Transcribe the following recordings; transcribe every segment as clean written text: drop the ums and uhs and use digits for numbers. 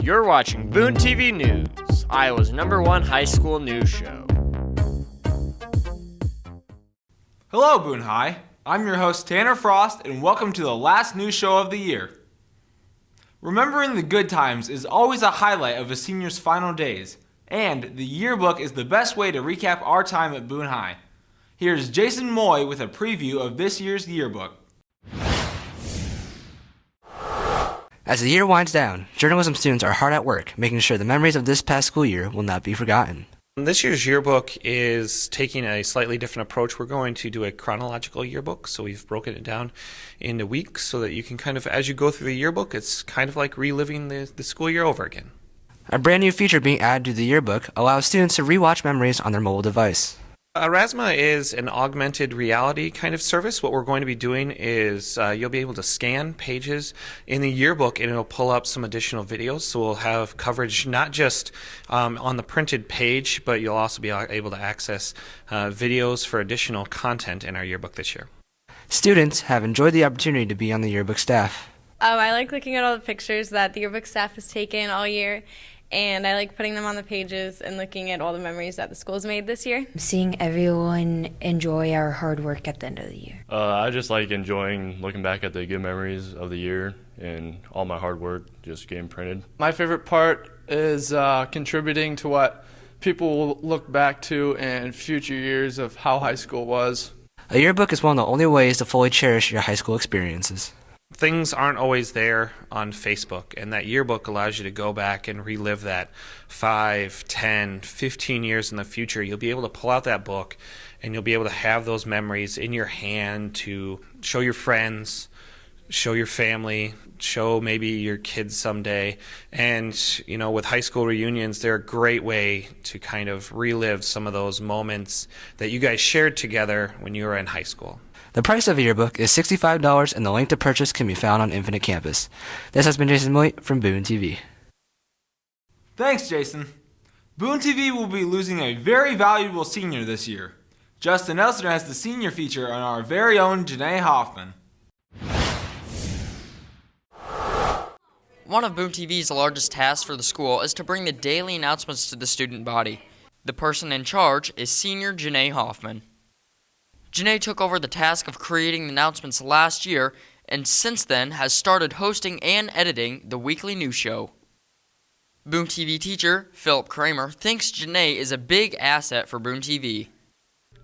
You're watching Boone TV News, Iowa's #1 high school news show. Hello, Boone High. I'm your host, Tanner Frost, and welcome to the last news show of the year. Remembering the good times is always a highlight of a senior's final days, and the yearbook is the best way to recap our time at Boone High. Here's Jason Moy with a preview of this year's yearbook. As the year winds down, journalism students are hard at work, making sure the memories of this past school year will not be forgotten. This year's yearbook is taking a slightly different approach. We're going to do a chronological yearbook, so we've broken it down into weeks so that you can kind of, as you go through the yearbook, it's kind of like reliving the school year over again. A brand new feature being added to the yearbook allows students to rewatch memories on their mobile device. Erasma is an augmented reality kind of service. What we're going to be doing is you'll be able to scan pages in the yearbook and it'll pull up some additional videos. So we'll have coverage not just on the printed page, but you'll also be able to access videos for additional content in our yearbook this year. Students have enjoyed the opportunity to be on the yearbook staff. I like looking at all the pictures that the yearbook staff has taken all year. And I like putting them on the pages and looking at all the memories that the school's made this year. Seeing everyone enjoy our hard work at the end of the year. I just like enjoying looking back at the good memories of the year and all my hard work just getting printed. My favorite part is contributing to what people will look back to in future years of how high school was. A yearbook is one of the only ways to fully cherish your high school experiences. Things aren't always there on Facebook, and that yearbook allows you to go back and relive that 5, 10, 15 years in the future. You'll be able to pull out that book, and you'll be able to have those memories in your hand to show your friends, show your family, show maybe your kids someday. And, you know, with high school reunions, they're a great way to kind of relive some of those moments that you guys shared together when you were in high school. The price of a yearbook is $65, and the link to purchase can be found on Infinite Campus. This has been Jason Moy from Boone TV. Thanks, Jason. Boone TV will be losing a very valuable senior this year. Justin Elsner has the senior feature on our very own Janae Hoffman. One of Boone TV's largest tasks for the school is to bring the daily announcements to the student body. The person in charge is senior Janae Hoffman. Janae took over the task of creating the announcements last year and since then has started hosting and editing the weekly news show. Boone TV teacher Philip Kramer thinks Janae is a big asset for Boone TV.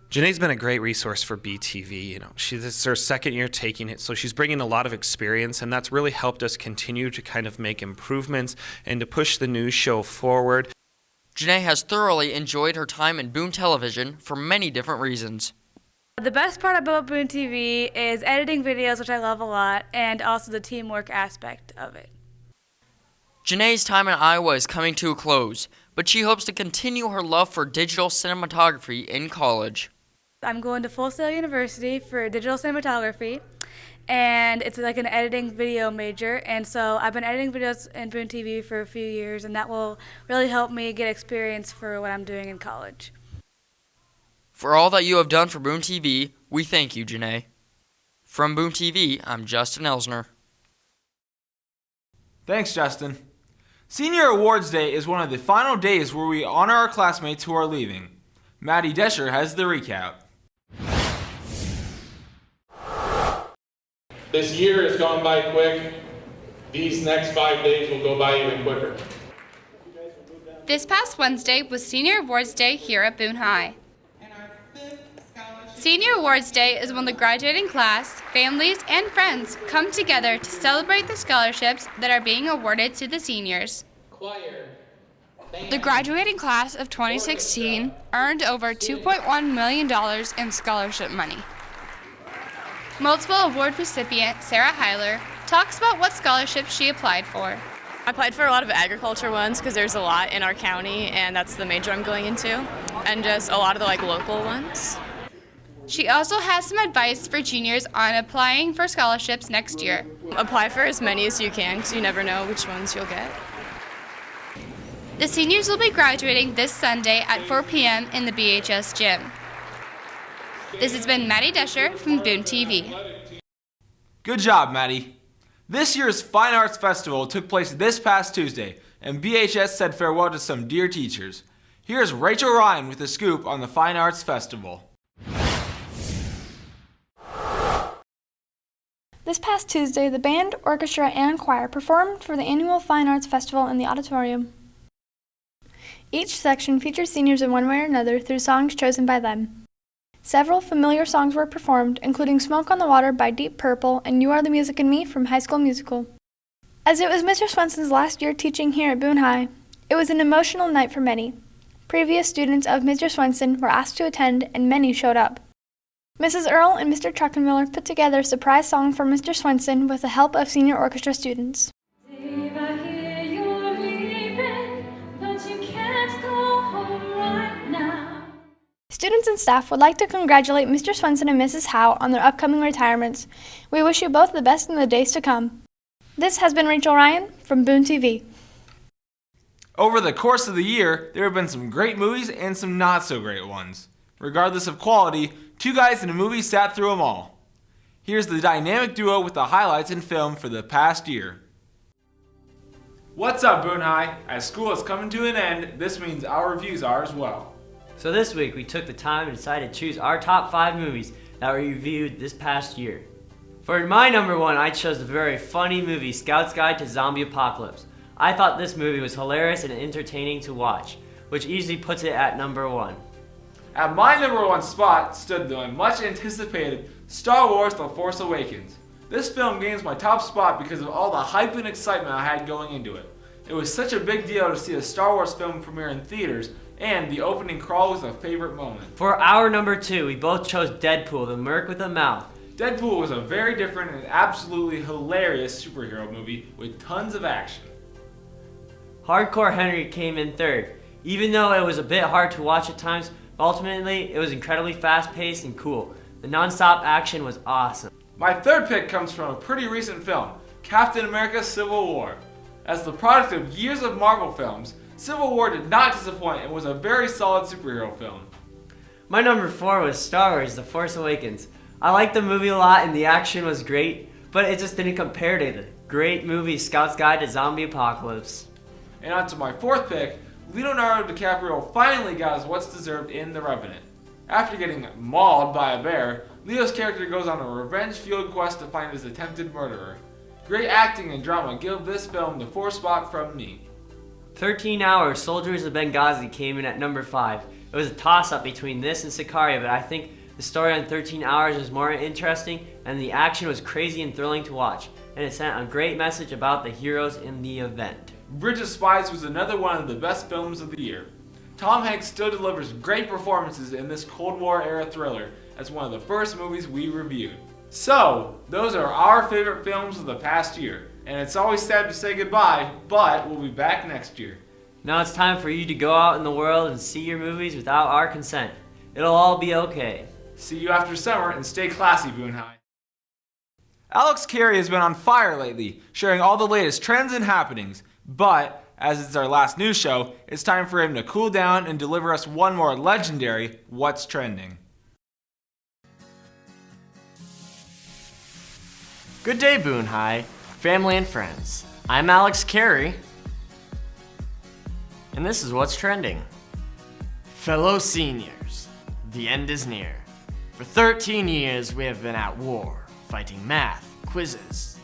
Janae's been a great resource for BTV. You know, this is her second year taking it, so she's bringing a lot of experience, and that's really helped us continue to kind of make improvements and to push the news show forward. Janae has thoroughly enjoyed her time in Boone Television for many different reasons. The best part about Boone TV is editing videos, which I love a lot, and also the teamwork aspect of it. Janae's time in Iowa is coming to a close, but she hopes to continue her love for digital cinematography in college. I'm going to Full Sail University for digital cinematography, and it's like an editing video major, and so I've been editing videos in Boone TV for a few years, and that will really help me get experience for what I'm doing in college. For all that you have done for Boone TV, we thank you, Janae. From Boone TV, I'm Justin Elsner. Thanks, Justin. Senior Awards Day is one of the final days where we honor our classmates who are leaving. Maddie Descher has the recap. This year has gone by quick. These next 5 days will go by even quicker. This past Wednesday was Senior Awards Day here at Boone High. Senior Awards Day is when the graduating class, families, and friends come together to celebrate the scholarships that are being awarded to the seniors. The graduating class of 2016 earned over $2.1 million in scholarship money. Multiple award recipient Sarah Heiler talks about what scholarships she applied for. I applied for a lot of agriculture ones because there's a lot in our county, and that's the major I'm going into, and just a lot of the local ones. She also has some advice for juniors on applying for scholarships next year. Apply for as many as you can because you never know which ones you'll get. The seniors will be graduating this Sunday at 4 p.m. in the BHS gym. This has been Maddie Descher from Boone TV. Good job, Maddie. This year's Fine Arts Festival took place this past Tuesday, and BHS said farewell to some dear teachers. Here's Rachel Ryan with a scoop on the Fine Arts Festival. This past Tuesday, the band, orchestra, and choir performed for the annual Fine Arts Festival in the auditorium. Each section featured seniors in one way or another through songs chosen by them. Several familiar songs were performed, including Smoke on the Water by Deep Purple and You Are the Music in Me from High School Musical. As it was Mr. Swenson's last year teaching here at Boone High, it was an emotional night for many. Previous students of Mr. Swenson were asked to attend, and many showed up. Mrs. Earl and Mr. Truckenmiller put together a surprise song for Mr. Swenson with the help of senior orchestra students. Dave, I hear you're leaving, but you can't go home right now. Students and staff would like to congratulate Mr. Swenson and Mrs. Howe on their upcoming retirements. We wish you both the best in the days to come. This has been Rachel Ryan from Boone TV. Over the course of the year, there have been some great movies and some not so great ones. Regardless of quality, two guys in a movie sat through them all. Here's the dynamic duo with the highlights in film for the past year. What's up, Boone High? As school is coming to an end, this means our reviews are as well. So this week we took the time and decided to choose our top 5 movies that we reviewed this past year. For my number 1, I chose the very funny movie Scout's Guide to Zombie Apocalypse. I thought this movie was hilarious and entertaining to watch, which easily puts it at number 1. At my number 1 spot stood the much anticipated Star Wars The Force Awakens. This film gains my top spot because of all the hype and excitement I had going into it. It was such a big deal to see a Star Wars film premiere in theaters, and the opening crawl was a favorite moment. For our number 2, we both chose Deadpool, the Merc with a Mouth. Deadpool was a very different and absolutely hilarious superhero movie with tons of action. Hardcore Henry came in third. Even though it was a bit hard to watch at times, ultimately it was incredibly fast-paced and cool. The non-stop action was awesome. My third pick comes from a pretty recent film, Captain America Civil War. As the product of years of Marvel films, Civil War did not disappoint and was a very solid superhero film. My number 4 was Star Wars The Force Awakens. I liked the movie a lot and the action was great, but it just didn't compare to the great movie Scout's Guide to Zombie Apocalypse. And on to my fourth pick, Leonardo DiCaprio finally got his what's deserved in The Revenant. After getting mauled by a bear, Leo's character goes on a revenge-fueled quest to find his attempted murderer. Great acting and drama give this film the 4th spot from me. 13 Hours, Soldiers of Benghazi came in at number 5. It was a toss-up between this and Sicario, but I think the story on 13 Hours was more interesting and the action was crazy and thrilling to watch, and it sent a great message about the heroes in the event. Bridge of Spies was another one of the best films of the year. Tom Hanks still delivers great performances in this Cold War era thriller as one of the first movies we reviewed. So, those are our favorite films of the past year, and it's always sad to say goodbye, but we'll be back next year. Now it's time for you to go out in the world and see your movies without our consent. It'll all be okay. See you after summer, and stay classy, Boone High. Alex Carey has been on fire lately, sharing all the latest trends and happenings. But, as it's our last news show, it's time for him to cool down and deliver us one more legendary What's Trending. Good day, Boone High, family and friends. I'm Alex Carey, and this is What's Trending. Fellow seniors, the end is near. For 13 years, we have been at war, fighting math, quizzes,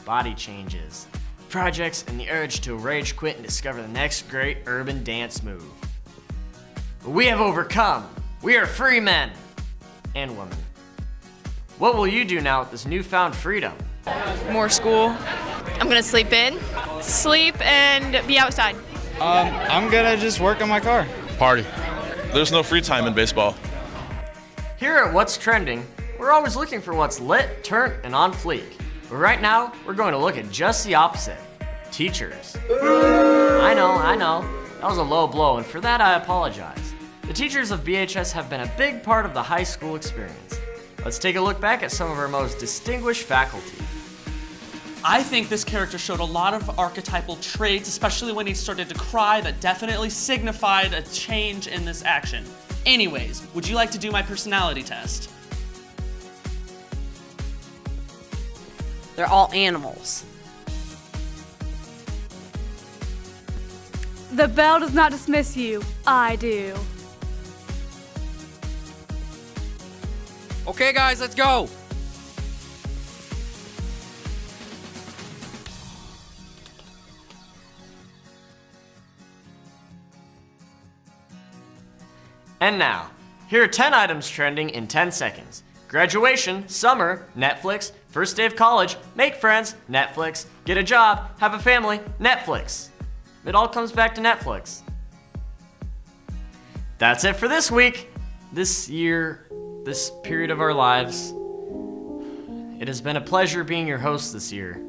body changes, projects, and the urge to rage quit and discover the next great urban dance move. But we have overcome. We are free men and women. What will you do now with this newfound freedom? More school. I'm gonna sleep in, sleep, and be outside. I'm gonna just work on my car. Party. There's no free time in baseball. Here at What's Trending, we're always looking for what's lit, turnt, and on fleek. But right now, we're going to look at just the opposite. Teachers. I know. That was a low blow, and for that I apologize. The teachers of BHS have been a big part of the high school experience. Let's take a look back at some of our most distinguished faculty. I think this character showed a lot of archetypal traits, especially when he started to cry, that definitely signified a change in this action. Anyways, would you like to do my personality test? They're all animals. The bell does not dismiss you. I do. Okay, guys, let's go. And now, here are 10 items trending in 10 seconds. Graduation, summer, Netflix, first day of college, make friends, Netflix, get a job, have a family, Netflix. It all comes back to Netflix. That's it for this week, this year, this period of our lives. It has been a pleasure being your host this year.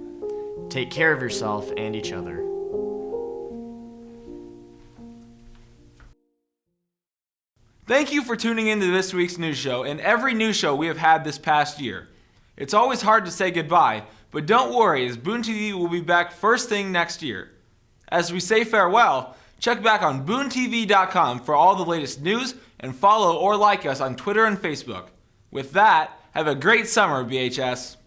Take care of yourself and each other. Thank you for tuning into this week's news show and every news show we have had this past year. It's always hard to say goodbye, but don't worry, as Boone TV will be back first thing next year. As we say farewell, check back on BooneTV.com for all the latest news and follow or like us on Twitter and Facebook. With that, have a great summer, BHS.